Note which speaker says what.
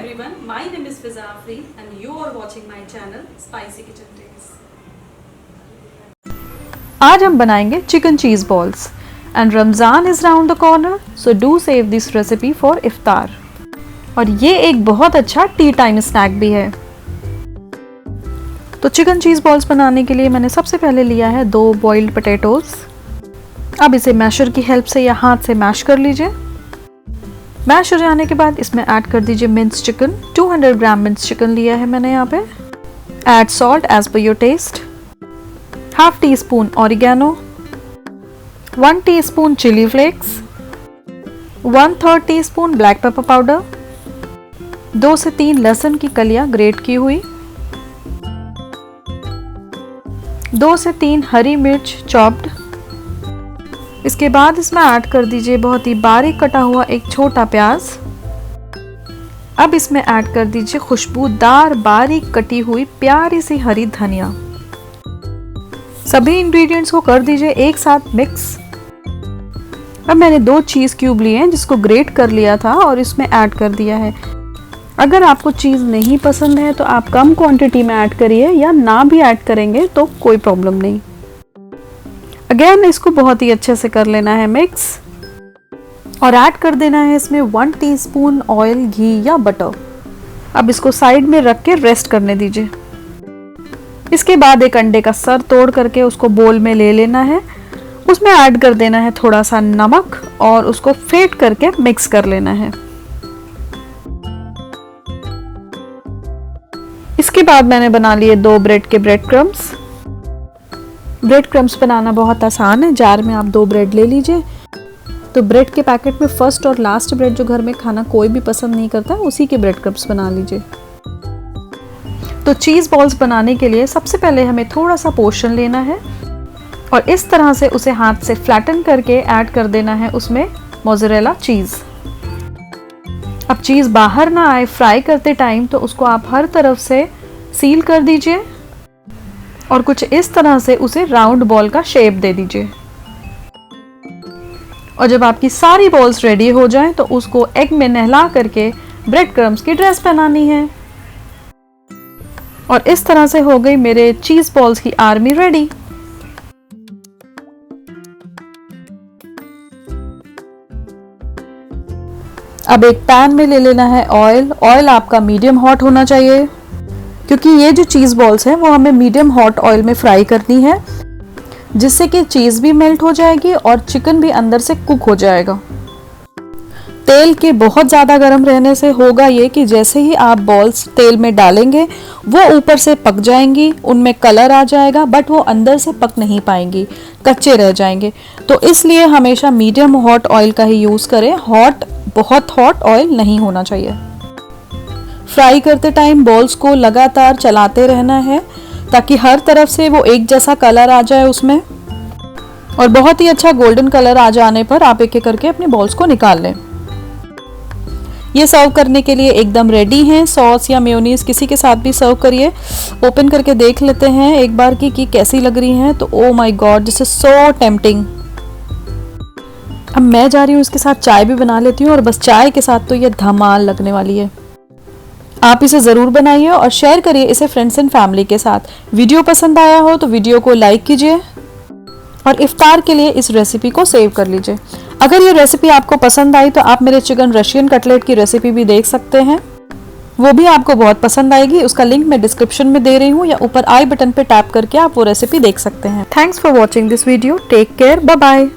Speaker 1: everyone, my name is Fiza Afri and you are watching my channel Spicy Kitchen Days.
Speaker 2: आज हम बनाएंगे chicken cheese balls and Ramzan is round the corner, so do save this recipe for iftar. और ये एक बहुत अच्छा T time snack भी है। तो चिकन चीज़ बॉल्स बनाने के लिए मैंने सबसे पहले लिया है 2 बॉइल्ड पोटैटोज़। अब इसे मैशर की हेल्प से या हाथ से मैश कर लीजिए। मैश हो जाने के बाद इसमें ऐड कर दीजिए mince chicken. 200 gram mince chicken लिया है मैंने यहाँ पे। Add salt as per your taste, half teaspoon oregano, 1 teaspoon chilli flakes, 1/3 teaspoon black pepper powder, 2 से 3 लहसुन की कलियां ग्रेट की हुई, 2 से 3 हरी मिर्च चॉप्ड। इसके बाद इसमें ऐड कर दीजिए बहुत ही बारीक कटा हुआ एक छोटा प्याज। अब इसमें ऐड कर दीजिए खुशबूदार बारीक कटी हुई प्यारी सी हरी धनिया। सभी इंग्रेडिएंट्स को कर दीजिए एक साथ मिक्स। अब मैंने 2 चीज़ क्यूब लिए हैं जिसको ग्रेट कर लिया था और इसमें ऐड कर दिया है। अगर आपको चीज़ नहीं पसंद है तो आप कम क्वांटिटी में ऐड करिए या ना भी ऐड करेंगे तो कोई प्रॉब्लम नहीं। अगेन इसको बहुत ही अच्छे से कर लेना है मिक्स और ऐड कर देना है इसमें 1 टीस्पून ऑयल, घी या बटर। अब इसको साइड में रख के रेस्ट करने दीजिए। इसके बाद एक अंडे का सर तोड़ करके उसको बोल में ले लेना है। उसमें ऐड कर देना है थोड़ा सा नमक और उसको फेंट करके मिक्स कर लेना है। इसके बाद मैंने बना लिए 2 ब्रेड के ब्रेड क्रम्स। ब्रेड क्रम्स बनाना बहुत आसान है। जार में आप 2 ब्रेड ले लीजिए। तो ब्रेड के पैकेट में फर्स्ट और लास्ट ब्रेड जो घर में खाना कोई भी पसंद नहीं करता है उसी के ब्रेड क्रम्स बना लीजिए। तो चीज़ बॉल्स बनाने के लिए सबसे पहले हमें थोड़ा सा पोर्शन लेना है और इस तरह से उसे हाथ से फ्लैटन करके ऐड कर देना है उसमें मोज़रेला चीज़। अब चीज़ बाहर ना आए फ्राई करते टाइम तो उसको आप हर तरफ से सील कर दीजिए और कुछ इस तरह से उसे राउंड बॉल का शेप दे दीजिए। और जब आपकी सारी बॉल्स रेडी हो जाएं तो उसको एग में नहला करके ब्रेड क्रम्स की ड्रेस पहनानी है। और इस तरह से हो गई मेरे चीज़ बॉल्स की आर्मी रेडी। अब एक पैन में ले लेना है ऑयल। ऑयल आपका मीडियम हॉट होना चाहिए क्योंकि ये जो चीज़ बॉल्स हैं वो हमें मीडियम हॉट ऑयल में फ्राई करनी है, जिससे कि चीज़ भी मेल्ट हो जाएगी और चिकन भी अंदर से कुक हो जाएगा। तेल के बहुत ज़्यादा गर्म रहने से होगा ये कि जैसे ही आप बॉल्स तेल में डालेंगे वो ऊपर से पक जाएंगी, उनमें कलर आ जाएगा, बट वो अंदर से पक नहीं पाएंगी, कच्चे रह जाएंगे। तो इसलिए हमेशा मीडियम हॉट ऑयल का ही यूज़ करें। बहुत हॉट ऑयल नहीं होना चाहिए। फ्राई करते टाइम बॉल्स को लगातार चलाते रहना है ताकि हर तरफ से वो एक जैसा कलर आ जाए उसमें। और बहुत ही अच्छा गोल्डन कलर आ जाने पर आप एक एक करके अपने बॉल्स को निकाल लें। ये सर्व करने के लिए एकदम रेडी हैं। सॉस या मेयोनीज किसी के साथ भी सर्व करिए। ओपन करके देख लेते हैं एक बार कि कैसी लग रही हैं। तो oh my God, this is so tempting. अब मैं जा रही हूँ इसके साथ चाय भी बना लेती हूँ और बस चाय के साथ तो ये धमाल लगने वाली है। आप इसे ज़रूर बनाइए और शेयर करिए इसे फ्रेंड्स एंड फैमिली के साथ। वीडियो पसंद आया हो तो वीडियो को लाइक कीजिए और इफ्तार के लिए इस रेसिपी को सेव कर लीजिए। अगर ये रेसिपी आपको पसंद आई तो आप मेरे चिकन रशियन कटलेट की रेसिपी भी देख सकते हैं, वो भी आपको बहुत पसंद आएगी। उसका लिंक मैं डिस्क्रिप्शन में दे रही हूँ या ऊपर आई बटन पे टैप करके आप वो रेसिपी देख सकते हैं। Thanks for watching this video. Take care, bye bye.